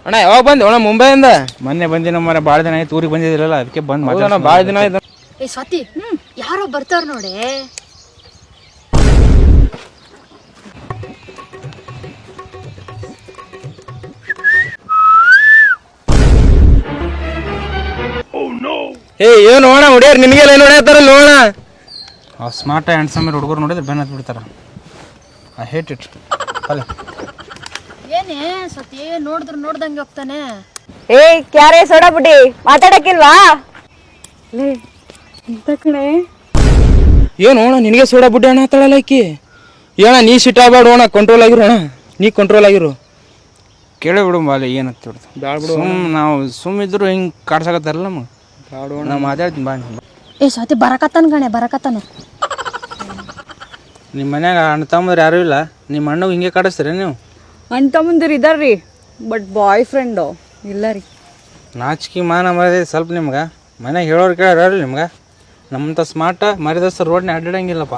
ಅಣ್ಣ ಯಾವಾಗ ಬಂದೆ ಅಣ್ಣ ಮುಂಬೈಯಿಂದ? ಮೊನ್ನೆ ಬಂದಿನ ಮರ ಭಾಳ ದಿನ ಆಯ್ತು, ಊರಿಗೆ ಬಂದಿದ್ದಿರಲ್ಲ ಅದಕ್ಕೆ ಬಂದು ಭಾಳ ದಿನ ಆಯ್ತು. ಏ ಸ್ವಾತಿ ಯಾರೋ ಬರ್ತಾರ ನೋಡಿ. ಏ ಏನು ಅಣ್ಣ ಹುಡಿಯಾರ ನಿನಗೆಲ್ಲ ಏನು ಹೊಡ್ಯಾತಾರಲ್ಲ ಅಣ್ಣ? ಸ್ಮಾರ್ಟ್ ಹ್ಯಾಂಡ್ಸಮ್ ಹುಡುಗರು ನೋಡಿದ್ರೆ ಬೆನ್ನ ಹತ್ತು ಬಿಡ್ತಾರ. I hate it. ಅಲ್ಲ ಏನೇ ಸ್ವಾತಿ ನೋಡ್ದಂಗೆ ಹೋಗ್ತಾನೆ. ಏ ಕ್ಯಾರೇ ಸೋಡಾ ಬುಡ್ಡಿ ಮಾತಾಡಕ್ಕಿಲ್ವಾ? ಇಂತ ಕಣೆ ಏನು ಅಣ್ಣ ನಿನಗೆ ಸೋಡಾ ಬುಡ್ಡಿ ಅಣ್ಣ ಆತಾಳಲ್ಲ ಆಕಿ. ಏಣ ನೀ ಸಿಟ್ ಆಗ್ಬೇಡ ಅಣ್ಣ, ಕಂಟ್ರೋಲ್ ಆಗಿರು ಅಣ್ಣ, ನೀ ಕಂಟ್ರೋಲ್ ಆಗಿರು. ಕೇಳಿ ಬಿಡು ಬಾಲಿ ಏನಂತ ಬಿಡ್ತು. ಬ್ಯಾಡ ಬಿಡು, ನಾವು ಸುಮ್ಮಿದ್ರು ಹಿಂಗೆ ಕಾಡ್ಸಕತ್ತಾರಲ್ಲ ನಮಗೆ. ನಾವು ಮಾತಾಡ್ತೀನಿ ಬಾ. ಏ ಸ್ವಾತಿ ಬರಕತ್ತಾನ. ನಿಮ್ಮ ಮನ್ಯಾಗ ಅಣ್ಣ ತಮ್ಮಂದ್ರೆ ಯಾರೂ ಇಲ್ಲ, ನಿಮ್ಮ ಅಣ್ಣಗೆ ಹಿಂಗೆ ಕಾಡಿಸ್ತೀರ ನೀವು? ಅಣ್ಣ ತಮ್ಮಂದಿರು ಇದಾರ್ರಿ, ಬಟ್ ಬಾಯ್ ಫ್ರೆಂಡು ಇಲ್ಲ ರೀ. ನಾಚಿಕೆ ಮಾನ ಮರ್ಯಾದೆ ಸ್ವಲ್ಪ ನಿಮ್ಗೆ ಮನ್ಯಾಗ ಹೇಳೋರು ಕೇಳೋರು ನಿಮ್ಗೆ. ನಮ್ಮಂಥ ಸ್ಮಾರ್ಟ ಮರ್ಯಾದಸ್ತ ರೋಡ್ನ ಅಡ್ಡಾಡಂಗಿಲ್ಲಪ್ಪ.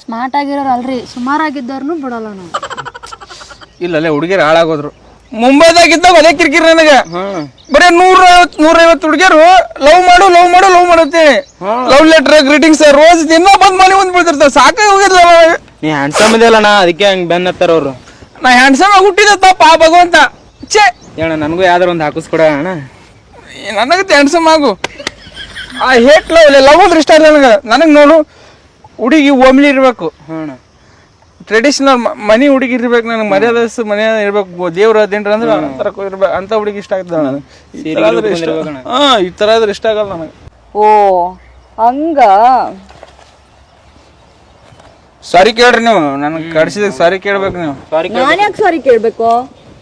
ಸ್ಮಾರ್ಟ್ ಆಗಿರೋರು ಅಲ್ರಿ, ಸುಮಾರಾಗಿದ್ದವ್ರನ್ನೂ ಬಿಡಲ್ಲ ನಾವು. ಇಲ್ಲಲ್ಲೇ ಹುಡುಗಿರು ಹಾಳಾಗೋದ್ರು. ಮುಂಬೈದಾಗಿದ್ದಾಗ ಅದೇ ಕಿರಿಕಿರಿ ನನಗೆ. ಬರೀ 150 ಹುಡುಗಿಯರು ಲವ್ ಮಾಡತ್ತೇನೆ. ಲವ್ ಲೆಟರ್ ಗ್ರೀಟಿಂಗ್ಸ್ ರೋಸ್ ದಿನ ಬಂದ್ ಮನೆ ಬಂದ್ ಬಿಡ್ತಿರ್ತಾರೆ. ಸಾಕಾಗಿ ಹೋಗಿರ್ಲ. ನೀ ಹ್ಯಾಂಡ್ಸಮ್ ಇದೆಯಲ್ಲಣ್ಣ, ಅದಕ್ಕೆ ಹಂಗೆ ಬೆನ್ನತ್ತಾರ ಅವರು. ನಾ ಹ್ಯಾಂಡ್ಸಮ್ ಆಗಿ ಹುಟ್ಟಿದ ತಪ್ಪ ಭಗವಂತ. ಛೇ ಅಣ್ಣ, ನನಗೂ ಯಾವ್ದಾರು ಒಂದು ಹಾಕಿಸ್ಕೊಡ ಅಣ್ಣ. ನನಗತ್ತೆ ಹ್ಯಾಂಡ್ಸಮ್ ಆಗು. ಆ ಹೇಟ್ ಲವ್ ಅಂದ್ರೆ ಇಷ್ಟ ಇಲ್ಲ ನನಗೆ ನೋಡು. ಹುಡುಗಿ ಓಮ್ಲಿ ಇರ್ಬೇಕು. ಅಣ್ಣ ಟ್ರೆಡಿಷನಲ್ ಮನಿ ಹುಡುಗಿ ಇರ್ಬೇಕು. ನನಗೆ ಮರ್ಯಾದೆ ಮನೆ ಇರ್ಬೇಕು. ದೇವ್ರ ಅದೇನ್ರ ಅಂದ್ರೆ ಇರ್ಬೇಕು ಅಂತ ಹುಡುಗಿ ಇಷ್ಟ ಆಗ್ತದೆ ನನಗೆ. ಈ ಥರ ಆದ್ರೆ ಇಷ್ಟ ಆಗಲ್ಲ ನನಗೆ. ಓ ಹಂಗ. ಸಾರಿ ಕೇಳ್ರಿ ನೀವು, ನನಗೆ ಕಡ್ಸಿದಾಗ ಸಾರಿ ಕೇಳ್ಬೇಕು ನೀವು. ನಾನು ಯಾಕೆ ಸಾರಿ ಕೇಳ್ಬೇಕು?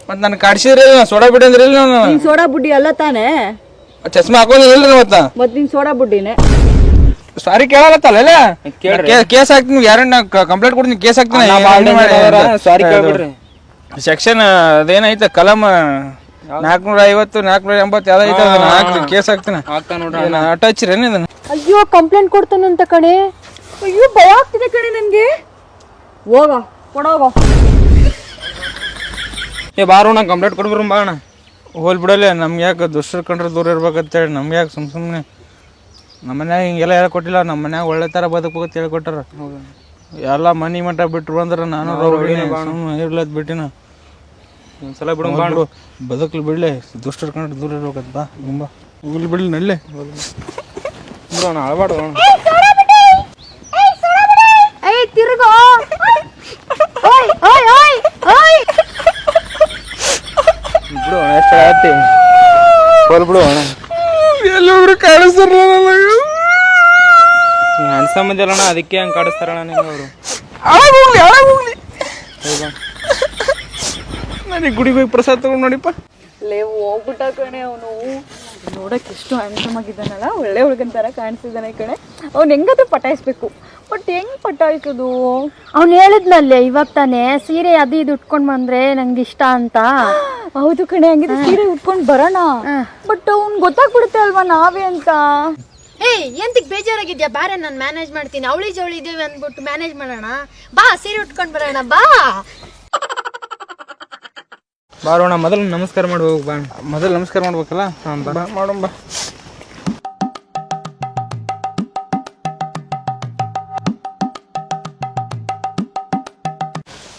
ಮತ್ತೆ ನನಗೆ ಕಡ್ಸಿದ್ರಿ ಸೋಡಾ ಬಿಡಿ ಅಂದ್ರೆ ಇಲ್ಲ. ನೀನ್ ಸೋಡಾ ಬುಡ್ಡಿ ಅಲ್ಲ ತಾನೇ? ಚಸ್ಮಾ ಹಾಕೊಂಡಿಲ್ಲ ಮತ್ ನೀನ್ ಸೋಡಾ ಬುಡ್ಡಿನೇ. ಸಾರಿ ಕೇಳತ್ತಲ್ಲ, ಕೇಸ್ ಹಾಕ್ತೀನಿ. ಯಾರನ್ನ ಕಂಪ್ಲೇಂಟ್ ಕೊಡ್ತೀನಿ, ಕೇಸ್ ಹಾಕ್ತೀನಿ. ಸಾರಿ ಕೇಳ್ಬಿಡ್ರಿ. ಸೆಕ್ಷನ್ ಅದೇನೈತೆ ಕಲಂ 450 480 ಯಾವ್ದೈತೆ ಅದನ್ನ ಹಾಕ್ರಿ, ಕೇಸ್ ಹಾಕ್ತೀನಿ. ಅಟ್ಯಾಚ್ರೇನು ಇದನ್ನ? ಅಯ್ಯೋ ಕಂಪ್ಲೇಂಟ್ ಕೊಡ್ತಾನಂತ ಕಣೆ. ಅಯ್ಯೋ ಭಯ ಆಗ್ತಿದೆ ಕಣೆ ನನ್ಗೆ. ಕೊಡೋಗ ಏ ಬಾರೋ ನಾ ಕಂಪ್ಲೇಂಟ್ ಕೊಡ್ಬರು ಬಾ ಅಣ್ಣ. ಹೋಲ್ ಬಿಡಲ್ಲ, ನಮ್ಗೆ ಯಾಕೆ ದುಷ್ಟರು ಕಂಡ್ರೆ ದೂರ ಇರ್ಬೇಕಂತೇಳಿ ನಮ್ಗೆ ಯಾಕೆ ಸುಮ್ಮನೆ ನಮ್ಮ ಮನ್ಯಾಗ ಹಿಂಗೆಲ್ಲ ಹೇಳ್ಕೊಟ್ಟಿಲ್ಲ. ನಮ್ಮ ಮನ್ಯಾಗ ಒಳ್ಳೆ ಥರ ಬದುಕಬೇಕಂತ ಹೇಳ್ಕೊಟ್ಟಾರ. ಎಲ್ಲ ಮನಿ ಮಠ ಬಿಟ್ರು ಅಂದ್ರೆ ನಾನು ಇರ್ಲದ್ ಬಿಟ್ಟಿನ. ಒಂದ್ಸಲ ಬಿಡು, ಬದುಕಲು ಬಿಡ್ಲೆ, ದುಷ್ಟರು ಕಂಡ್ರೆ ದೂರ ಇರ್ಬೇಕಂತ ಬಾ. ತುಂಬ ಹೋಗ್ಲಿ ಬಿಡ್ಲಿ ನಲ್ಲೇ ಬಿಡೋಣ, ಅಳಬಾರ್ದು ಅಣ್ಣ. ತಿರುಗೋ ಬಿಡು ಅಣ್ಣ, ಎಷ್ಟು ಆಯ್ತಿ ಹೋಲ್ ಬಿಡು ಅಣ್ಣ. ಎಲ್ಲೊಬ್ರು ಕಾಣಿಸ್ತಾರ. ಹ್ಯಾಂಡ್ಸಮ್ ಇದೆಯಲ್ಲಣ್ಣ, ಅದಕ್ಕೆ ಹಂಗೆ ಕಾಡಿಸ್ತಾರಣ್ಣ ನಿಮ್ಮವರು. ನನಗೆ ಗುಡಿಗೆ ಹೋಗಿ ಪ್ರಸಾದ ತಗೊಂಡು ನೋಡಿಪ್ಪ. ಹೋಗ್ಬಿಟ್ಟ ಕಣೆ ಅವನು. ನೋಡಕ್ ಎಷ್ಟು ಹ್ಯಾಂಡ್ಸಮ್ ಆಗಿದ್ದಾನಲ್ಲ, ಒಳ್ಳೆ ಹುಡುಗನ ತರ ಕಾಣಿಸ್ತಿದ್ದಾನೆ ಕಣೆ. ಅವ್ನು ಹೆಂಗಾದ್ರೂ ಪಟಾಯಿಸ್ಬೇಕು, ಬಟ್ ಹೆಂಗ್ ಪಟಾಯಿಸೋದು? ಅವ್ನು ಹೇಳಿದ್ನಲ್ಲೇ ಇವಾಗ ತಾನೇ ಸೀರೆ ಅದು ಇದು ಉಟ್ಕೊಂಡ್ ಬಂದ್ರೆ ನಂಗೆ ಇಷ್ಟ ಅಂತ. ಹೌದು ಕಣೆ, ಹಂಗಿದ್ರೆ ಸೀರೆ ಉಟ್ಕೊಂಡ್ ಬರೋಣ. ಬಟ್ ಅವ್ನ್ ಗೊತ್ತಾಗ್ಬಿಡುತ್ತೆ ಅಲ್ವಾ ನಾವೇ ಅಂತ. ಏಯ್ ಎಂತಕ್ ಬೇಜಾರಾಗಿದ್ಯಾ? ಬಾರೆ ನಾನು ಮ್ಯಾನೇಜ್ ಮಾಡ್ತೀನಿ. ಅವಳಿ ಜವಳಿ ಇದೇವೆ ಅಂದ್ಬಿಟ್ಟು ಮ್ಯಾನೇಜ್ ಮಾಡೋಣ ಬಾ. ಸೀರೆ ಉಟ್ಕೊಂಡ್ ಬರೋಣ ಬಾ. ಬಾರೋಣ, ಮೊದಲು ನಮಸ್ಕಾರ ಮಾಡಿ ಹೋಗಿ ಬಾ. ಮೊದಲು ನಮಸ್ಕಾರ ಮಾಡ್ಬೇಕಲ್ಲ. ಮಾಡೋಣ ಬಾ.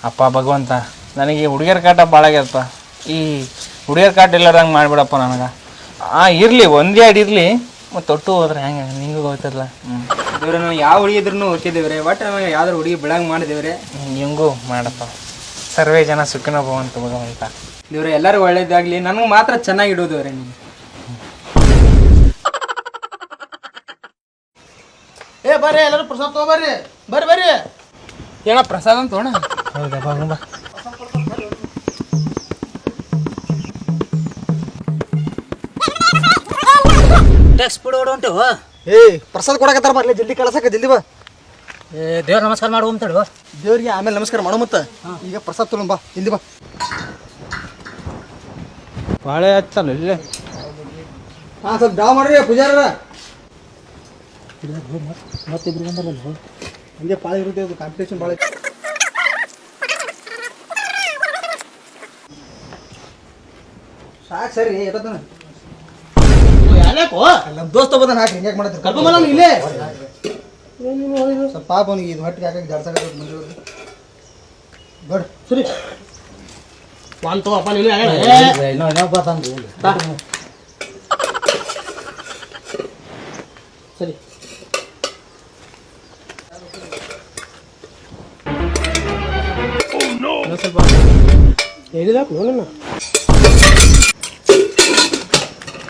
ಅಪ್ಪ ಭಗವಂತ, ನನಗೆ ಹುಡುಗಿಯರ ಕಾಟ ಭಾಳ ಆಗ್ಯದಪ್ಪ. ಈ ಹುಡುಗಿಯರ ಕಾಟ ಇಲ್ಲಾರ್ದಂಗೆ ಮಾಡಿಬಿಡಪ್ಪ ನನಗೆ. ಇರಲಿ ಒಂದೇ ಅಡಿ ಇರಲಿ, ಮತ್ತು ತೊಟ್ಟು ಹೋದ್ರೆ ಹೆಂಗೆ ನಿಂಗೂ ಗೊತ್ತಿರಲ್ಲ. ದೇವ್ರೆ, ನಾನು ಯಾವ ಹುಡುಗಿ ಇದ್ರೂ ಓದ್ತಿದ್ದೇವ್ರೆ, ಬಟ್ ನನಗೆ ಯಾವ್ದಾರು ಹುಡುಗಿ ಬೆಳಗ್ಗೆ ಮಾಡಿದೇವ್ರೆ. ಹಿಂಗೂ ಮಾಡಪ್ಪ. ಸರ್ವೇ ಜನ ಸುಖಿನೋ ಭವಂತ ಭಗವಂತ. ದೇವ್ರೆ ಎಲ್ಲರೂ ಒಳ್ಳೇದಾಗ್ಲಿ, ನನಗೆ ಮಾತ್ರ ಚೆನ್ನಾಗಿ ಇಡೋದೇವ್ರೆ ನೀವು. ಬರ್ರಿ ಎಲ್ಲರೂ ಪ್ರಸಾದ ತಗೋಬರ್ರಿ. ಬರ್ರಿ ಏನ ಪ್ರಸಾದ ಅಂತ ಅಣ್ಣ? ಹೌದಾ, ಬಾ. ಟ್ಯಾಕ್ಸ್ ಬಿಡೋಡು ಉಂಟು. ಪ್ರಸಾದ ಕೊಡಕತ್ತಾರ, ಬರ್ಲಿ ಜಲ್ದಿ ಕಳ್ಸಕ್ಕೆ ಜಲ್ದಿ ಬಾ. ದೇವ್ರ ನಮಸ್ಕಾರ ಮಾಡು ಅಂತೇಳು. ದೇವ್ರಿಗೆ ಆಮೇಲೆ ನಮಸ್ಕಾರ ಮಾಡೋ ಮತ್ತೆ ಈಗ ಪ್ರಸಾದ ತೊಗೊಂಡು ಬಾ, ಜಲ್ದಿ ಬಾ. ಬಾಳೆ ಹಚ್ಚಲ್ಲ ಇಲ್ಲೇ. ಸ್ವಲ್ಪ ಡಾವ್ ಮಾಡ್ರಿ ಪೂಜಾರ. ಮತ್ತಿಬ್ರು ಬಂದಾರಲ್ಲ, ಹಂಗೆ ಪಾಳೆ ಇರುತ್ತೆ, ಅದು ಕಾಂಪಿಟೇಷನ್ ಭಾಳ. ಸಾಕು ಸರಿ ಎಷ್ಟೊತ್ತನ ನಮ್ಮ ದೋಸ್ತ ಬಂದ ಹಾಕಿ ಹಿಂಗೆ ಮಾಡ್ತಾರೆ ಕರ್ಕೊಂಬಲ್ಲ ಇಲ್ಲೇ ಸ್ವಲ್ಪ ಪಾಪ ಅವನಿಗೆ ಇದು ಹೊಟ್ಟಿಗೆ ಹಾಕಿ ಜಾಡ್ಸಾಕ ಬಂದಿರೋದು ಬಡ್ ಸರಿ ವಾಂತೋ ಅಪ್ಪ ಇಲ್ಲಿ ಸರಿ ಸ್ವಲ್ಪ ಹೇಳಿದ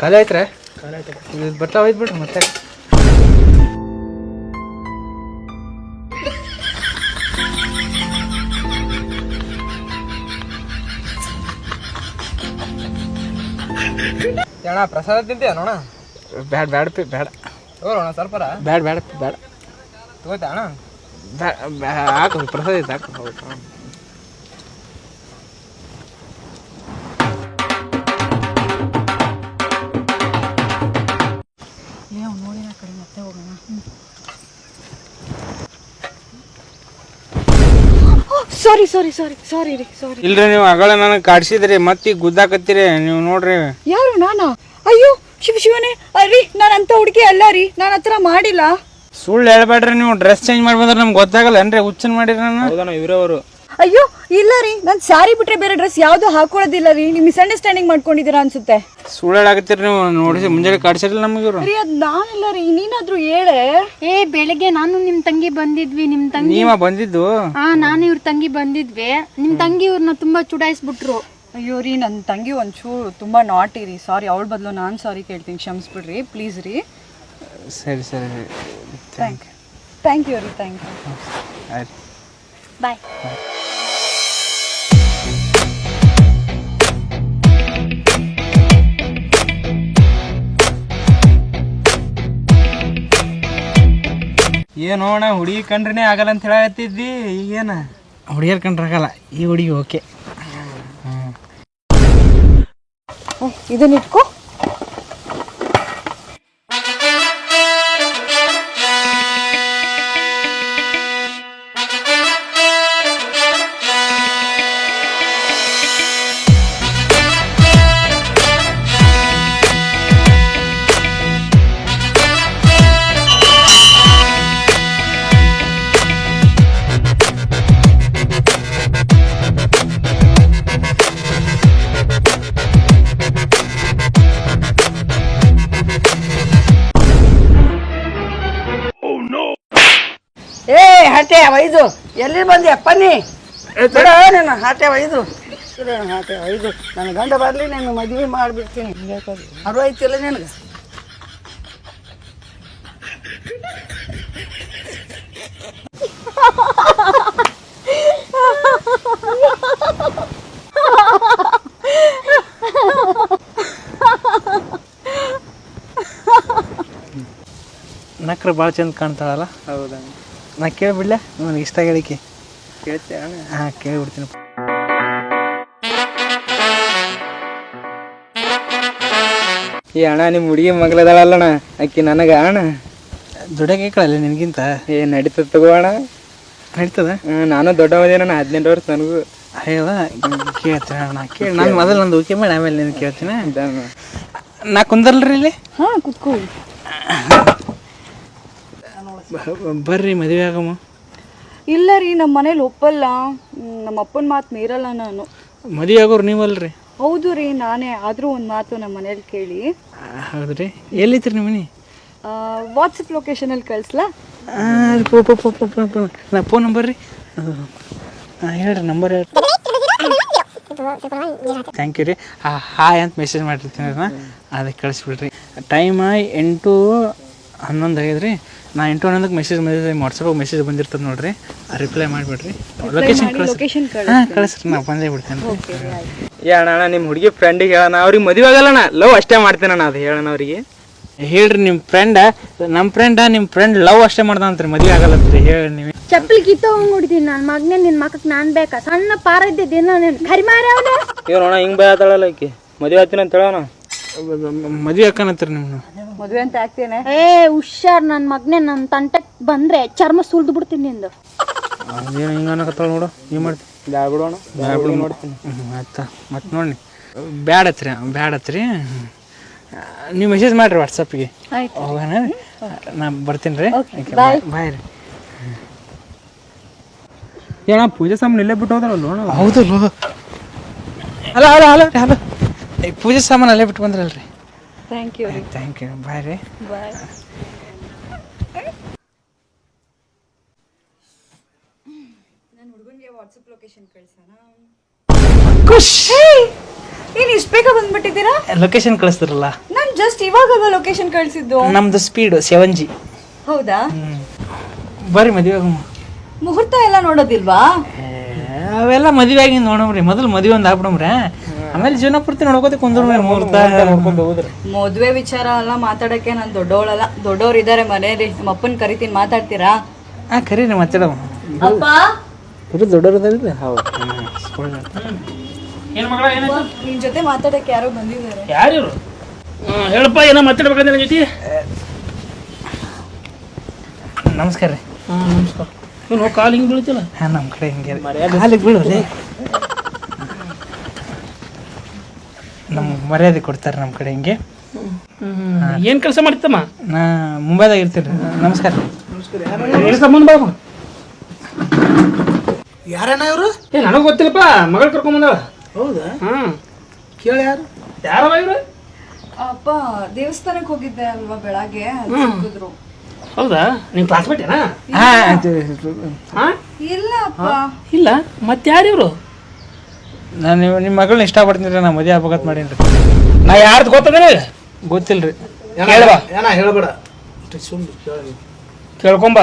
ಖಾಲಿ ಆಯ್ತ್ರೆ ಇದು ಬರ್ತಾವ ಒಯ್ದು ಬಿಡ್ರಿ ಮತ್ತೆ ಅಣ್ಣ ಪ್ರಸಾದ ತಿಂತೀಯ ನೋಣ ಬ್ಯಾಡ ಬ್ಯಾಡ ಪಿ ಬ್ಯಾಡ ತಗೋಣ ಸ್ವಲ್ಪ ಬ್ಯಾಡ ಬ್ಯಾಡ ಬ್ಯಾಡ ತಗೋತಾ ಅಣ್ಣ ಹಾಕು ಪ್ರಸಾದ ಐತೆ ಹಾಕು ಹೌದು ಸಾರಿ ಸಾರಿ ಸಾರಿ ಸಾರಿ ರೀ ಸಾರಿ. ಇಲ್ರಿ ನೀವು ಅಗಳ ನನಗೆ ಕಾಡ್ಸಿದ್ರಿ ಮತ್ತೆ ಈಗ ಗುದ್ದಾಕತ್ತೀರಿ ನೀವು ನೋಡ್ರಿ. ಯಾರು ನಾನಾ? ಅಯ್ಯೋ ಶಿವನೇ ಅರಿ ನಾನು ಅಂತ ಹುಡುಗಿ ಅಲ್ಲ ರೀ, ನಾನು ಹತ್ರ ಮಾಡಿಲ್ಲ. ಸುಳ್ಳು ಹೇಳ್ಬೇಡ್ರಿ, ನೀವು ಡ್ರೆಸ್ ಚೇಂಜ್ ಮಾಡಿ ಬಂದ್ರೆ ನಮ್ಗೆ ಗೊತ್ತಾಗಲ್ಲ ಏನ್ರಿ ಹುಚ್ಚನ್ ಮಾಡಿರಿ ನಾನು. ಇವರವರು ಅಯ್ಯೋ ಇಲ್ಲ ರೀ, ನಾನು ಸ್ಯಾರಿ ಬಿಟ್ರೆ ಬೇರೆ ಡ್ರೆಸ್ ಯಾವ್ದು ಹಾಕೊಳ್ಳೋದಿಲ್ಲ ರೀ. ನೀವು ಮಿಸ್ಅಂಡರ್ಸ್ಟ್ಯಾಂಡಿಂಗ್ ಮಾಡ್ಕೊಂಡಿದ್ದೀರಾ ಅನ್ಸುತ್ತೆ. ಸುಳ್ಳು ಹೇಳಾಕತ್ತೀರಿ ನೀವು. ನೋಡಿ ಮುಂಜಾನೆ ಕಾಡ್ಸಿರಲ್ಲ ನಮಗೆ ಇವರು. ರೀ ಅದು ನಾನಿಲ್ಲ ರೀ, ನೀನಾದ್ರೂ ಹೇಳೆ. ಬೆಳಗ್ಗೆ ನಾನು ನಿಮ್ ತಂಗಿ ಬಂದಿದ್ವಿ. ನಿಮ್ ತಂಗಿ ನೀವ ಬಂದಿದ್ದು? ನಾನು ಇವ್ರ ತಂಗಿ ಬಂದಿದ್ವಿ. ನಿಮ್ ತಂಗಿ ಇವ್ರನ್ನ ತುಂಬಾ ಚುಡಾಯಿಸ್ಬಿಟ್ರು. ಅಯ್ಯೋ ರೀ, ನನ್ನ ತಂಗಿ ಒಂಚೂರು ತುಂಬಾ ನಾಟಿ ರೀ. ಸಾರಿ, ಅವಳ ಬದಲು ನಾನು ಸಾರಿ ಕೇಳ್ತೀನಿ, ಕ್ಷಮಿಸ್ಬಿಡ್ರಿ ಪ್ಲೀಸ್ ರೀ. ಸರಿ ಸರಿ ಥ್ಯಾಂಕ್ ಯು ರೀ, ಥ್ಯಾಂಕ್ ಯು. ಆಯ್ತು, ಬಾಯ್. ಏನು ಅಣ್ಣ ಹುಡುಗಿ ಕಂಡ್ರೆ ಆಗಲ್ಲ ಅಂತ ಹೇಳತ್ತಿದ್ದಿ, ಈಗೇನ ಹುಡುಗಿಯರ್ ಕಂಡ್ರೆ ಆಗಲ್ಲ, ಈ ಹುಡುಗಿ ಓಕೆ. ಇದನ್ನ ಇಟ್ಕೋ. ಹಾಟೆ ಒಯ್ದು ಎಲ್ಲಿ ಬಂದಿ ಅಪ್ಪ ನೀ? ಬಿಡ ನನ್ನ ಹಾಟೆ ಒಯ್ದು ಹಾಟೆ ಒಯ್ದು ನನ್ನ ಗಂಡ ಬರಲಿ, ನಾನು ಮದುವೆ ಮಾಡಿಬಿಡ್ತೀನಿ. ಅರು ಐತಿಲ್ಲ ನಿನಗೆ? ನಕ್ರ ಭಾಳ ಚಂದ ಕಾಣ್ತಾಳಲ್ಲ. ಹೌದಾ? ನಾ ಕೇಳಿಬಿಡ್ಲ, ನನಗೆ ಇಷ್ಟ ಹೇಳಿಕೆ ಕೇಳ್ತೀಯ? ಹಾಂ ಕೇಳಿಬಿಡ್ತೀನಿ. ಈ ಅಣ್ಣ ನಿಮ್ಮ ಹುಡುಗಿ ಮಗಳದಾಳಲ್ಲಣ್ಣ, ಆಕಿ ನನಗ ಅಣ್ಣ ದುಡಿಯೋಕೆ ಕೇಳಲ್ಲ ನಿನಗಿಂತ. ನಡೀತದ ತಗೋ ಅಣ್ಣ. ನಡೀತದ? ನಾನು ದೊಡ್ಡವದೇನಣ್ಣ, 18 ವರ್ಷ ನನಗೂ. ಅಯ್ಯವ ಕೇಳ್ತೀನಿ ಅಣ್ಣ, ಕೇಳಿ. ನಾನು ಮೊದಲು ನಂದು ಓಕೆ ಮಾಡಿ ಆಮೇಲೆ ನೀನು ಕೇಳ್ತೀನಿ. ನಾ ಕುಂದರ್ಲ್ರಿ ಇಲ್ಲಿ? ಹಾಂ ಕುತ್ಕೊಳ್ಳಿ. ಬರ್ರಿ ಮದುವೆ ಆಗಮ್ಮ. ಇಲ್ಲ ರೀ, ನಮ್ಮ ಮನೇಲಿ ಒಪ್ಪಲ್ಲ. ನಮ್ಮ ಅಪ್ಪನ ಮಾತು ಮೀರಲ್ಲ ನಾನು. ಮದುವೆ ಆಗೋರು ನೀವಲ್ರಿ? ಹೌದು ರೀ, ನಾನೇ. ಆದರೂ ಒಂದು ಮಾತು ನಮ್ಮ ಮನೇಲಿ ಕೇಳಿ. ಹೌದ್ರಿ, ಎಲ್ಲಿತ್ರಿ ನಿಮ್ಮ ಮನೆ? ವಾಟ್ಸಪ್ ಲೊಕೇಶನಲ್ಲಿ ಕಳಿಸ್ಲಾ? ನಾ ಫೋನ್ ನಂಬರ್ ರೀ. ಹೇಳ್ರಿ, ನಂಬರ್ ಹೇಳ್ರಿ. ಥ್ಯಾಂಕ್ ಯು ರೀ. ಹಾಯ್ ಅಂತ ಮೆಸೇಜ್ ಮಾಡಿರ್ತೀನಿ ರೀ, ನಾ ಅದಕ್ಕೆ ಕಳಿಸ್ಬಿಡ್ರಿ. ಟೈಮ್ 8:11 ಆಗ್ಯದ್ರಿ. ನಾ 8:11ಕ್ಕೆ ಮೆಸೇಜ್ ಬಂದಿದ್ದೆ, ವಾಟ್ಸಪ್ಪಾಗ ಮೆಸೇಜ್ ಬಂದಿರ್ತದೆ ನೋಡ್ರಿ, ಲೊಕೇಶನ್ ಮಾಡಿಬಿಡ್ರಿ. ಲೊಕೇಶನ್ ಕಳಿಸ್ರಿ, ನಾ ಬಂದೇ ಬಿಡ್ತೇನೆ. ಏ ಅಣ್ಣ, ನಿಮ್ಮ ಹುಡುಗಿ ಫ್ರೆಂಡಿಗೆ ಹೇಳೋಣ, ಅವ್ರಿಗೆ ಮದುವೆ ಆಗಲ್ಲಣ್ಣ, ಲವ್ ಅಷ್ಟೇ ಮಾಡ್ತೇನಣ್ಣ, ಅದು ಹೇಳೋಣ ಅವ್ರಿಗೆ. ಹೇಳ್ರಿ, ನಿಮ್ಮ ಫ್ರೆಂಡ್, ನಮ್ಮ ನಿಮ್ಮ ಫ್ರೆಂಡ್ ಲವ್ ಅಷ್ಟೇ ಮಾಡ್ದಂತ್ರಿ, ಮದುವೆ ಆಗಲ್ಲತ್ರಿ. ಹೇಳಿ ನೀವು. ಚಪ್ಪಲಿ ಕಿತ್ತೋಂಗ್ ಹೊಡಿತೀನಿ ನನ್ನ ಮಗನೇ. ನಿನ್ ಮಕ್ಕಕ್ ನಾನ್ ಬೇಕಾ? ಸಣ್ಣ ಪಾರ ಇದ್ದಿದ್ದೇನ ಕರಿ ಮಾರಿ ಅವನ. ಏನೋಣ ಹಿಂಗೆ ಭಯ ಆತಾಳಲ್ಲ ಆಕಿ, ಮದುವೆ ಆಗ್ತೀನಿ ಅಂತ ಹೇಳೋಣ. ಮದುವೆ ಹಾಕನತ್ರಿ ನಿಮ್ಮನ್ನ? ಮದುವೆ ಅಂತ ಆಗ್ತೇನೆ. ಹುಷಾರ್ ನನ್ನ ಮಗನೇ. ನನ್ನ ತಂಟಕ್ ಬಂದ್ರೆ ಚರ್ಮ ಸುಲ್ದು ಬಿಡ್ತೀನಿ ನಿಂದು. ಅದೇನು ಹಿಂಗೆ ಅನ್ನಕತ್ತಾಳ ನೋಡು, ಏನು ಮಾಡ್ತೀನಿ? ಬ್ಯಾಡ್ಬಿಡೋಣ, ಬ್ಯಾಡ್ಬಿಡು ನೋಡ್ತೀನಿ. ಆಯ್ತಾ, ಮತ್ತೆ ನೋಡಿ ಬ್ಯಾಡತ್ರಿ ನೀವು ಮೆಸೇಜ್ ಮಾಡಿರಿ ವಾಟ್ಸಪ್ಗೆ. ಆಯ್ತು. ಹೋಗೋಣ, ನಾ ಬರ್ತೀನಿ ರೀ. ಬಾಯ್. ಬಾಯ್ ರೀ. ಏನ ಪೂಜೆ ಸಾಮಾನು ಇಲ್ಲೇ ಬಿಟ್ಟು ಹೋದ್ರಲ್ಲ? ಹೌದಲ್ಲ. ಅಲ್ಲ ಪೂಜೆ ಸಾಮಾನು ಅಲ್ಲೇ ಬಿಟ್ಟು ಬಂದ್ರಲ್ರಿ. Thank you. Thank you. Bye ರೀ. ಬಾಯ್. ನಾನು ಹುಡುಗನಿಗೆ ವಾಟ್ಸಪ್ ಲೊಕೇಶನ್ ಕಳ್ಸೋಣ. ಖುಷಿ. ಏನು ಇಷ್ಟು ಬೇಗ ಬಂದ್ಬಿಟ್ಟಿದ್ದೀರಾ? ಲೊಕೇಶನ್ ಕಳಿಸ್ತಿರಲ್ಲ? ನಾನು ಜಸ್ಟ್ ಇವಾಗಲ್ವಾ ಲೊಕೇಶನ್ ಕಳಿಸಿದ್ದು. ನಮ್ದು ಸ್ಪೀಡು 7G. ಹೌದಾ? ಬರ್ರಿ ಮದುವೆ. ಮುಹೂರ್ತ ಎಲ್ಲ ನೋಡೋದಿಲ್ವಾ? ಅವೆಲ್ಲ ಮದುವೆ ಆಗಿ ನೋಡಮ್ರಿ. ಮೊದಲು ಮದುವೆ ಒಂದು ಆಗ್ಬಿಡಮ್ರಿ, ಆಮೇಲೆ ಜೀವನ ಪೂರ್ತಿ ನೋಡ್ಕೋತಿ ಕುಂದ್ರಿ. ಮುಹೂರ್ತ ನೋಡ್ಕೊಂಡು ಹೋದ್ರಿ. ಮದುವೆ ವಿಚಾರ ಎಲ್ಲ ಮಾತಾಡಕ್ಕೆ ನಾನು ದೊಡ್ಡವಳಲ್ಲ. ದೊಡ್ಡವ್ರು ಇದ್ದಾರೆ ಮನೇಲಿ. ನಮ್ಮ ಅಪ್ಪನ ಕರಿತೀನಿ, ಮಾತಾಡ್ತೀರಾ? ಕರೀರಿ ಮಾತಾಡವ. ಅಪ್ಪ ದೊಡ್ಡವ್ರು ಹೌದು. ನಿನ್ ಜೊತೆ ಮಾತಾಡಕ್ಕೆ ಯಾರೋ ಬಂದಿದ್ದಾರೆ. ಯಾರು ಹೇಳಪ್ಪ, ಏನೋ ಮಾತಾಡ್ಬೇಕಂದ್ರೆ ನನ್ನ ಜೊತೆ. ನಮಸ್ಕಾರ ರೀ. ನಮಸ್ಕಾರ. ಏನು ಕಾಲು ಹಿಂಗೆ ಬೀಳ್ತಿಲ್ಲ? ನಮ್ಮ ಕಡೆ ಹಿಂಗೆ ಕಾಲಿಗೆ ಬೀಳೋರಿ. ನಮ್ಗೆ ಮರ್ಯಾದೆ ಕೊಡ್ತಾರೆ ನಮ್ಮ ಕಡೆ ಹಿಂಗೆ. ಏನು ಕೆಲಸ ಮಾಡ್ತಮ್ಮ? ನಾ ಮುಂಬೈದಾಗ ಇರ್ತೀನಿ ರೀ. ನಮಸ್ಕಾರ. ಏನು ಸಂಬಂಧ ಬಾಬು? ಯಾರೇನ ಇವರು? ನನಗೆ ಗೊತ್ತಿಲ್ಲಪ್ಪ, ಮಗಳು ಕರ್ಕೊಂಬಂದಾಳ. ಹೌದಾ? ಹಾಂ, ಕೇಳಿ ಯಾರು? ಯಾರವ ಇವರು? ಅಪ್ಪ ದೇವಸ್ಥಾನಕ್ಕೆ ಹೋಗಿದ್ದೆ ಅಲ್ವಾ ಬೆಳಗ್ಗೆ, ಸಿಕ್ಕಿದ್ರು. ಹೌದಾ? ನೀನು ಕ್ಲಾಸ್ಮೇಟೇನಾ? ಹಾಂ, ಇಲ್ಲ ಅಪ್ಪ. ಇಲ್ಲ, ಮತ್ತೆ ಯಾರು ಇವರು? ನಾನು ನಿಮ್ಮ ಮಗಳನ್ನ ಇಷ್ಟಪಡ್ತೀನಿ ರೀ. ನಾ ಮದುವೆ ಆಗ್ಬೇಕಂತ ಮಾಡೀನಿ ರೀ. ನಾ ಯಾರ್ದು ಗೊತ್ತದ? ಗೊತ್ತಿಲ್ಲ ರೀ. ಕೇಳವಾ? ಏನ ಹೇಳ್ಬೇಡ. ಕೇಳ್ಕೊಂಬ.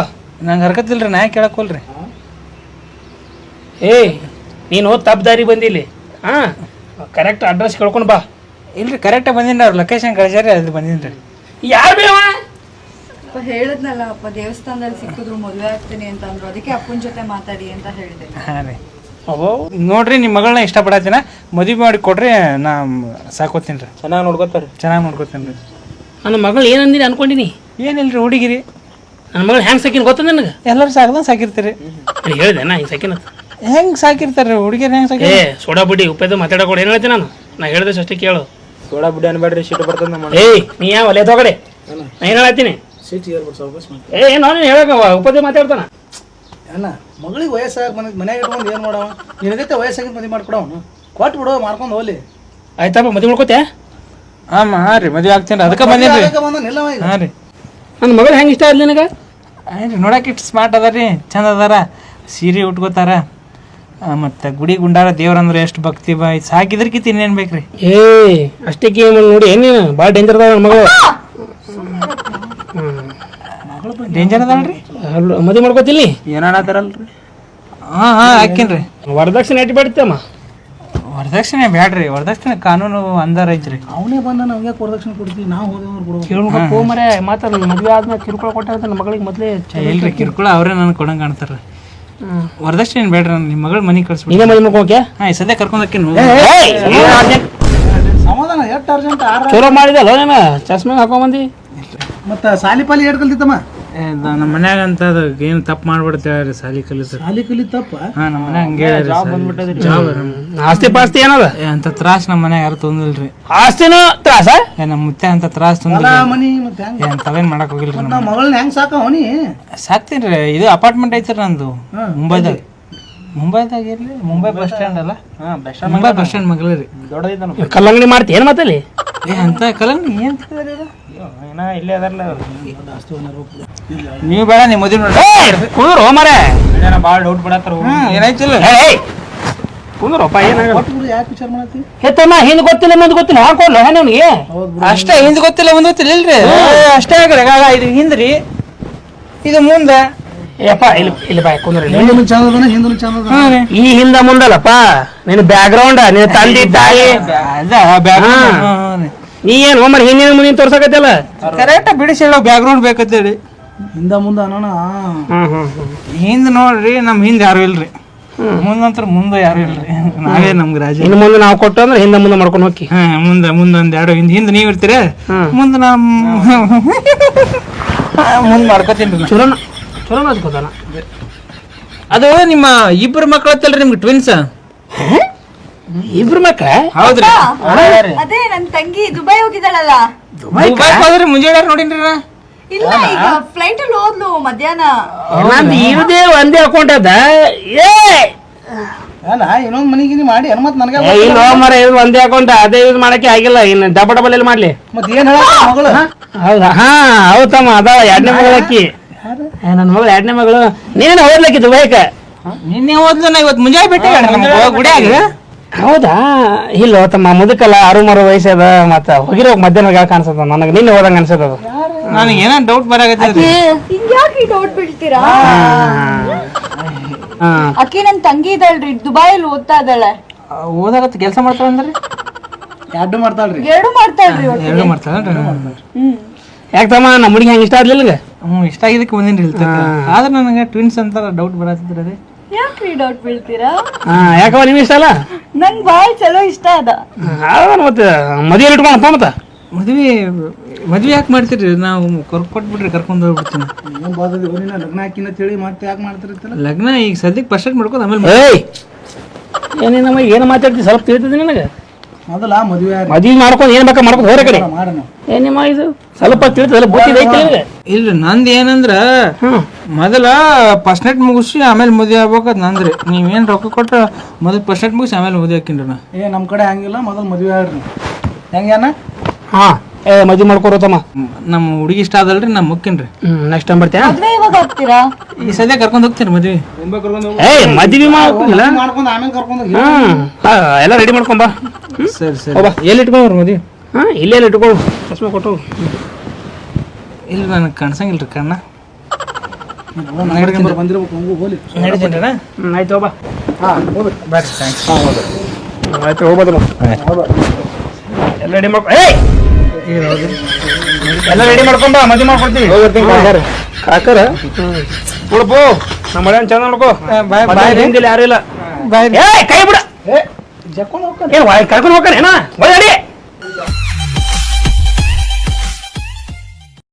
ನಂಗೆ ಹರ್ಕತ್ತಿಲ್ಲ ರೀ. ನಾ ಯಾಕೆ ಕೇಳಕ್ಕೋಲ್ರಿ? ಏಯ್, ನೀನು ತಪ್ಪು ದಾರಿ ಬಂದಿಲ್ಲಿ. ಹಾಂ, ಕರೆಕ್ಟ್ ಅಡ್ರೆಸ್ ಕೇಳ್ಕೊಂಡು ಬಾ. ಇಲ್ರಿ, ಕರೆಕ್ಟಾಗಿ ಬಂದೀನಿ. ಅವ್ರು ಲೊಕೇಶನ್ ಕಳಿಸ್ಯಾರ, ಅದು ಬಂದೀನಿ ರೀ. ಯಾರು ಬೇವ? ಅಪ್ಪ ಹೇಳಿದ್ನಲ್ಲ ಅಪ್ಪ, ದೇವಸ್ಥಾನದಲ್ಲಿ ಸಿಕ್ಕಿದ್ರು ಮದುವೆ ಆಗ್ತೀನಿ ಅಂತ ಅಂದ್ರು. ಅದಕ್ಕೆ ಅಪ್ಪನ ಜೊತೆ ಮಾತಾಡಿ ಅಂತ ಹೇಳಿದೆ. ಹಾಂ ರೀ. ನೋಡ್ರಿ, ನಿಮ್ಮ ಮಗಳನ್ನ ಇಷ್ಟಪಡತ್ತೀನ, ಮದುವೆ ಮಾಡಿ ಕೊಡ್ರಿ. ನಾ ಸಾಕೋತೀನಿ ರೀ. ಚೆನ್ನಾಗಿ ನೋಡ್ಕೊತಾರೆ. ಚೆನ್ನಾಗಿ ನೋಡ್ಕೋತೀನಿ ರೀ. ನನ್ನ ಮಗಳು ಏನಂದಿನಿ ಅನ್ಕೊಂಡಿನಿ? ಏನಿಲ್ರಿ, ಹುಡುಗಿರಿ. ನನ್ನ ಮಗಳು ಹೆಂಗೆ ಸಾಕಿನ ಗೊತ್ತ ನನಗೆ? ಎಲ್ಲರೂ ಸಾಕ್ದಂಗೆ ಸಾಕಿರ್ತೀರಿ. ಹೇಳಿದೆ ನಾ ಹಿಂಗೆ ಸಾಕಿನ ಹೆಂಗೆ ಸಾಕಿರ್ತಾರೆ ಹುಡುಗಿರು? ಹೆಂಗೆ ಸಾಕಿ? ಸೋಡಾ ಬುಡ್ಡಿ ಉಪ್ಪೇದು ಮಾತಾಡೋದು ಏನು ಹೇಳ್ತೀನಿ ನಾ ಹೇಳಿದಷ್ಟು ಅಷ್ಟೇ ಕೇಳು. ಸೋಡಾ ಬುಡ್ಡಿ ಅನ್ಬೇಡ್ರಿ, ಶೀಟ್ ಬರ್ತದೆ ನಮ್ಮ. ಏಯ್, ನೀ ಯಾವ ಒಲೆ ತಗೊಡೆ? ನಾ ಏನು ಹೇಳ್ತೀನಿ? ಏನು ನೀನು ಹೇಳಕ ಉಪದೇ ಮಾತಾಡ್ತಾನ. ಅಣ್ಣ, ಮಗಳಿಗೆ ವಯಸ್ಸಾಗಿ ಮನ್ಯಾಗ ಇಟ್ಕೊಂಡು ಏನು ಮಾಡವ? ನಿನಗೈತೆ ವಯಸ್ಸಾಗಿ ಮದುವೆ ಮಾಡ್ಕೊಡವನು. ಕೊಟ್ಟು ಬಿಡು, ಮಾಡ್ಕೊಂಡು ಹೋಗ್ಲಿ. ಆಯ್ತಪ್ಪ, ಮದುವೆ ಮಾಡ್ಕೋತೆ? ಹಾಂ ರೀ, ಮದುವೆ ಆಗ್ತೀನಿ ರೀ. ಅದಕ್ಕೆ ಬಂದೀನಿ ರೀ. ಹಾಂ ರೀ. ನನ್ನ ಮಗಳು ಹೆಂಗೆ ಇಷ್ಟ ಆದ್ಲಿ ನಿನಗೆ? ಆಯ್ತು, ನೋಡಕ್ಕೆ ಇಷ್ಟು ಸ್ಮಾರ್ಟ್ ಅದ ರೀ, ಚಂದ ಅದಾರ, ಸೀರೆ ಉಟ್ಕೋತಾರ, ಮತ್ತು ಗುಡಿ ಗುಂಡಾರ ದೇವ್ರಂದ್ರೆ ಎಷ್ಟು ಭಕ್ತಿ ಬಾ. ಇದು ಸಾಕಿದ್ರಕ್ಕಿಂತ ಇನ್ನೇನು ಬೇಕು ರೀ? ಏಯ್, ಅಷ್ಟೇ ಗೇಮ್ ನೋಡಿ ಏನು ಭಾಳ ಡೇಂಜರ್ ಅದಾವ ನನ್ನ ಮಗಳು. ಡೇಂಜರ್ ಅದಲ್ರಿ? ಮದುವೆ ಮಾಡ್ಕೋತಿಲ್ಲಿ ಏನಾಡತ್ತಾರಲ್ರಿ? ಹಾಂ ಹಾಕೀನಿ ರೀ. ವರದಕ್ಷಿಣೆ ಎಟ್ಟು ಬೇಡ್ತಮ್ಮ? ವರದಕ್ಷಿಣೆ ಬ್ಯಾಡ್ರಿ. ವರದಕ್ಷಿಣೆ ಕಾನೂನು ಅಂದಾರ ಐತ್ರಿ. ಅವನೇ ಬಂದ ನಾವು ಯಾಕೆ ವರದಕ್ಷಿಣೆ ಕೊಡ್ತೀವಿ? ನಾವು ಹೋದವ್ರು ಕೊಡುವ. ಕೇಳ್ಬೇಕು ಮರೆ. ಮಾತ್ರ ನನ್ನ ಮದುವೆ ಆದ್ಮೇಲೆ ಕಿರುಕುಳ ಕೊಟ್ಟಾಗ ನನ್ನ ಮಗಳಿಗೆ ಮೊದಲೇ ಇಲ್ರಿ, ಕಿರುಕುಳ ಅವರೇ ನನಗೆ ಕೊಡಂಗೆ ಕಾಣ್ತಾರ. ವರದಕ್ಷಿಣೆ ಏನು ಬೇಡ್ರಿ, ನಿಮ್ಮ ಮಗಳ ಮನೆಗೆ ಕಳಿಸ್ಬಿಡಿ. ನೀನೇ ಮದುವೆ ಮಾಡ್ಕೋಕೆ? ಹಾಂ, ಈ ಸದ್ಯ ಕರ್ಕೊಂಡು ಹೋಗ್ತೀನಿ. ಸಮಾಧಾನ ಎಷ್ಟು ಅರ್ಜೆಂಟ್? ಚಲೋ ಮಾಡಿದಲ್ಲ ನೀನು, ಚಸ್ಮೆ ಹಾಕೊಂಬಂದಿ. ಮತ್ತು ಸಾಲಿ ಪಾಲಿ ಏಟ್ ಕಲ್ತಿತ್ತಮ್ಮ? ನಮ್ಮ ಮನ್ಯಾಗ ಅಂತ ಅದು ಏನು ತಪ್ಪು ಮಾಡ್ಬಿಡ್ತೇವೆ ಸಾಲಿ ಕಲಿತ. ಸಾಲಿ ಕಲಿ ತಪ್ಪ? ಹಾಂ, ನಮ್ಮ ಮನ್ಯಾಗ ಹಂಗೆ ಜಾಬ್. ಆಸ್ತಿ ಪಾಸ್ತಿ ಏನದ? ಅಂತ ತ್ರಾಸ ನಮ್ಮ ಮನ್ಯಾಗ ಯಾರು ತೊಂದಿಲ್ರಿ. ಆಸ್ತಿನೂ ತ್ರಾಸ? ನಮ್ಮ ಮುತ್ತೆ ಅಂತ ತ್ರಾಸ ತೊಂದಿಲ್ಲ. ಮನಿ ಮತ್ತೆ ಹೆಂಗೆ? ಅಂಥವೇನು ಮಾಡಕ್ ಹೋಗಿಲ್ರಿ. ನಾವು ಮಗಳನ್ನ ಹೆಂಗೆ ಸಾಕವನಿ? ಸಾಕ್ತೀನಿ ರೀ. ಇದು ಅಪಾರ್ಟ್ಮೆಂಟ್ ಐತ್ರಿ ನಂದು ಮುಂಬೈದಾಗ. ಇರ್ಲಿ, ಮುಂಬೈ ಬಸ್ ಸ್ಟ್ಯಾಂಡ್ ಅಲ್ಲ? ಮುಂಬೈ ಬಸ್ ಸ್ಟ್ಯಾಂಡ್ ಮಗಲೇ ರೀ. ದೊಡ್ಡದೈತ. ಕಲ್ಲಂಗಡಿ ಮಾಡ್ತಿ ಏನು ಮಾತಲ್ಲಿ? ಅಂತ ಕಲಂಗ್ ಏನು ಇಲ್ಲೇ ಅದಾರಲ್ಲ. ನೀವು ಬೇಡ, ನೀವು ಮದುವೆ ನೋಡಿ ಕುಂದ್ರು ಮರೆ. ಭಾಳ ಡೌಟ್ ಬಿಡತ್ತಾರ. ಏನಾಯ್ತಿಲ್ಲ, ಕುಂದ್ರಪ್ಪ. ಏನಾಗ ಯಾಕೆ ವಿಚಾರ ಮಾಡತ್ತಿ? ಹೆತ್ತಮ್ಮ ಹಿಂದೆ ಗೊತ್ತಿಲ್ಲ ಮುಂದೆ ಗೊತ್ತಿಲ್ಲ ಹಾಕೊಡ್ಲ ನಿನಗೆ? ಅಷ್ಟೇ, ಹಿಂದ್ ಗೊತ್ತಿಲ್ಲ ಮುಂದ್ ಗೊತ್ತಿಲ್ಲ ಇಲ್ರಿ. ಅಷ್ಟೇ ಆಗ್ರಿ. ಇದು ಹಿಂದ್ರಿ, ಇದು ಮುಂದೆ. ಯಪ್ಪ ಇಲ್ಲಿ ಬಾಯ್ ಕುಂದ್ರಿ. ಹಿಂದೂ ಚಂದ ಅದ, ಹಿಂದೂ ಚಂದ ಅದ. ಈ ಹಿಂದ ಮುಂದಲ್ಲಪ್ಪ, ನಿನ್ನ ಬ್ಯಾಕ್ ಗ್ರೌಂಡ್, ನಿನ್ನ ತಂದೆ ತಾಯಿ. ನೀ ಏನು ಹೋಮರ್ ಹಿಂದಿನ ಮುಂದಿನ ತೋರ್ಸಕತ್ತಲ್ಲ? ಕರೆಕ್ಟ್ ಬಿಡಿಸಿ ಹೇಳೋ ಬ್ಯಾಕ್ ಗ್ರೌಂಡ್ ಬೇಕಂತೇಳಿ. ಹಿಂದ ಮುಂದ ಅನ್ನೋಣ. ಹಿಂದ್ ನೋಡ್ರಿ, ನಮ್ ಹಿಂದ್ ಯಾರು ಇಲ್ರಿ. ಮುಂದಂತ್ರ ಮುಂದೆ ಯಾರು ಇಲ್ರಿ. ನಾವೇ ನಮ್ಗೆ ರಾಜ. ಇನ್ನು ಮುಂದೆ ನಾವು ಕೊಟ್ಟು ಅಂದ್ರೆ ಹಿಂದೆ ಮುಂದೆ ಮಾಡ್ಕೊಂಡು ಹೋಗಿ. ಹಾ, ಮುಂದೊಂದ್ ಎರಡು ಹಿಂದ್ ನೀವ್ ಇರ್ತೀರ, ಮುಂದೆ ನಮ್ ಮುಂದ್ ಮಾಡ್ಕೋತೀನಿ. ಚಲೋ ಅದ್ಕೋತಾನ. ಅದು ನಿಮ್ಮ ಇಬ್ಬರು ಮಕ್ಳು ಹತ್ತಲ್ರಿ, ನಿಮ್ಗೆ ಟ್ವಿನ್ಸ್. ಇಬ್ರು ಮಕ್ಳ ಹೌದ್ರಿ ಅದೇ ನನ್ ತಂಗಿ ದುಬೈ ಹೋಗಿದ್ದಾಳಲ್ಲ. ದುಬೈಗ್ ಹೋದ್ರಿ ಮುಂಜಾನೆ ನೋಡಿನ್ರಿ ನಾ. ಇಲ್ಲ ಈಗ ಫ್ಲೈಟ್ ಅಲ್ಲಿ ಹೋದ್ಲು ಮಧ್ಯಾಹ್ನ. ನಂದು ಇರದೇ ಒಂದೇ ಅಕೌಂಟ್ ಅದ ಏ ಅಲ್ಲ ಇನ್ನೊಂದ್ ಮನಿಗಿನಿ ಮಾಡಿ ಮತ್ ನನಗೆ ಇಲ್ಲ ಮರ ಇದು ಒಂದೇ ಅಕೌಂಟ್ ಅದೇ ಯೂಸ್ ಮಾಡಕ್ಕೆ ಆಗಿಲ್ಲ ಇನ್ನು ಡಬಲ್ ಎಲ್ಲಿ ಮಾಡ್ಲಿ ಮತ್ ಏನ್ ಹೇಳ ಮಗಳು ಹೌದಾ ಹಾ ಹೌದಮ್ಮ ಅದಾವ 2ನೇ ಮಗಳು ಅಕ್ಕಿ ನನ್ನ ಮಗಳು 2ನೇ ಮಗಳು ನೀನು ಹೋದ್ಲಕ್ಕಿ ದುಬೈಕ ನಿನ್ನೆ ಹೋದ್ಲು ನಾ ಇವತ್ತು ಮುಂಜಾನೆ ಬಿಟ್ಟೆ ಗುಡಿಯಾಗ. ಹೌದಾ ಇಲ್ಲ ತಮ್ಮ ಮುದುಕಲ್ಲ 6 ವಯಸ್ಸದ ಮತ್ತ ಹೋಗಿರೋ ಮಧ್ಯಾಹ್ನ ಕಾಣಿಸ್ತದ ನನಗೆ ನಿನ್ನೆ ಹೋದಂಗ ಅನ್ಸದ ಅದು ನನಗೆ ಏನೋ ಡೌಟ್ ಬರಾಕತ್ತೈತ್ರಿ. ಹಿಂಗ್ಯಾಕೆ ಡೌಟ್ ಬೀಳ್ತೀರಾ? ಅಕ್ಕಿ ನನ್ ತಂಗಿ ಇದ್ದಾಳ್ರಿ ದುಬೈಲಿ ಓದ್ತಾ ಇದ್ದಾಳೆ. ಓದಾಗತ್ತ ಕೆಲಸ ಮಾಡ್ತಾಳ ಅಂದ್ರಿ. ಎರಡು ಮಾಡ್ತಾಳ್ರಿ. ಎರಡು ಮಾಡ್ತಾಳ್ರಿ ಒಟ್ಟು. ಎರಡು ಮಾಡ್ತಾಳನ್ರಿ. ಯಾಕೆ ತಮ್ಮ ನಮ್ಮ ಹುಡುಗಿ ಹಂಗೆ ಇಷ್ಟ ಆಗ್ಲಿಲ್ಲ? ಇಷ್ಟ ಆಗಿದ್ದಕ್ಕೆ ಬಂದಿನ್ರಿ ಇಲ್ಲಿ ತನಕ. ಆದ್ರೆ ನನಗೆ ಟ್ವಿನ್ಸ್ ಅಂತಾರ ಡೌಟ್ ಬರತ್ತಿದ್ರಿ ರೀ. ಯಾಕ್ರಿ ಡೌಟ್ ಬೀಳ್ತೀರಾ? ಯಾಕವ ನಿಮ್ಗೆ ಇಷ್ಟ ಅಲ್ಲ? ನಂಗ್ ಬಾಳ್ ಚಲೋ ಇಷ್ಟ ಅದ. ಮತ್ತೆ ಮದುವೆ ಇಟ್ಕೊಳಪ್ಪ ಮತ್ತ ಮದ್ವೆ ಯಾಕೆ ಮಾಡ್ತೀರಿ? ನಾವು ಕೊಟ್ಬಿಟ್ರಿ ಕರ್ಕೊಂಡು ಹೋಗ್ಬಿಡ್ತೀನಿ. ಏನ್ ಬಾದದಿ ಓನಿನ ಲಗ್ನ ಹಾಕಿನ ತಿಳಿ ಮತ್ತೆ ಯಾಕೆ ಮಾಡ್ತಿರ್ತಿಲ್ಲ? ಲಗ್ನ ಈಗ ಸದ್ಯಕ್ಕೆ ಫಸ್ಟ್ ಮಾಡ್ಕೋದು ಆಮೇಲೆ ಏಯ್ ಏನೇನಮ್ಮ ಏನು ಮಾತಾಡ್ತಿ ಸ್ವಲ್ಪ ತಿಳಿತದೆ ನಿನಗೆ? ಮೊದಲ ಮದುವೆ ಮದುವೆ ಮಾಡ್ಕೊಂಡು ಏನು ಬೇಕಾ ಮಾಡ್ಕೊಂಡು ಹೋರ ಕಡೆ ಮಾಡೋಣ. ಏನೇಮ್ಮ ಇದು ಸ್ವಲ್ಪ ತಿಳಿತದಲ್ಲ ಬುದ್ಧಿ ಐತಿ ನಿನಗೆ? ಇಲ್ರಿ ನಂದು ಏನಂದ್ರ ಮೊದಲ ಫಸ್ಟ್ ನೈಟ್ ಮುಗಿಸಿ ಆಮೇಲೆ ಮದುವೆ ಆಗ್ಬೇಕದ್ ನಂದ್ರಿ. ನೀವೇನ್ ರೊಕ್ಕ ಕೊಟ್ರ ಮೊದಲು ಫಸ್ಟ್ ನೈಟ್ ಮುಗಿಸಿ ಆಮೇಲೆ ಮದುವೆ ಹಾಕಿನ್ರಿ ನಾ. ನಮ್ ಕಡೆ ಹಂಗಿಲ್ಲ, ಮೊದಲ್ ಮದುವೆ ಆಡ್ರಿ ಹೆಂಗೇನ? ಹಾ ಮದುವೆ ಮಾಡ್ಕೊರತ್ತಮ್ಮ. ನಮ್ಮ ಹುಡುಗಿ ಇಷ್ಟ ಅದಲ್ರಿ ನಾ ಮುಕ್ಕಿನ್ರಿ. ನೆಕ್ಸ್ಟ್ ಟೈಮ್ ಬರ್ತೀಯಾ? ಮದ್ವೆ ಇವಾಗ ಹೋಗ್ತೀರಾ? ಈ ಸದ್ಯ ಕರ್ಕೊಂಡು ಹೋಗ್ತೀನಿ ಮದ್ವೆ. ಏಯ್ ಮದುವೆ ಮಾಡ್ಕೊಂಡಿಲ್ಲ ಮಾಡ್ಕೊಂಡು ಆಮೇಲೆ ಕರ್ಕೊಂಡು ಎಲ್ಲ ರೆಡಿ ಮಾಡ್ಕೊಂಬಾ. ಸರಿ ಸರಿ. ಎಲ್ಲಿ ಇಟ್ಕೊಂಡ್ರಿ ಮದ್ವೆ? ಹಾ ಇಲ್ಲೇ ಇಟ್ಕೊಳ್ಳು ಚಸ್ಮಾ ಕೊಟ್ಟು. ಇಲ್ಲ ನನಗೆ ಕಾಣಿಸಂಗಿಲ್ರಿ ಕಣ್ಣ. ಬಂದಿರ್ಬೇಕು ಹಂಗೂ ಹೋಲಿ. ನಡೀತೀನ್ರಿ. ಆಯ್ತು ಹೋಗ್ಬಾ. ಬರ್ರಿ ಥ್ಯಾಂಕ್ಸ್. ಆಯ್ತು ಹೋಗ್ಬೋದು ಎಲ್ಲ ರೆಡಿ ಮಾಡ್ಕೊ. ಏಯ್ ಎಲ್ಲ ರೆಡಿ ಮಾಡ್ಕೊಂಬ ಮದುವೆ ಮಾಡ್ಕೊಡ್ತೀವಿ. ಕಾಕರ ಕೊಡ್ಬೋ ನಮ್ಮ ಮಳೆ ಚಂದ ನೋಡ್ಕೋ. ಹಿಂದಿಲ್ಲ ಯಾರು ಇಲ್ಲ. ಏ ಕೈ ಬಿಡ. ಏನ್ ಕರ್ಕೊಂಡು ಹೋಗ್ತಾನೆ ಏನ ಒಳಗಡೆ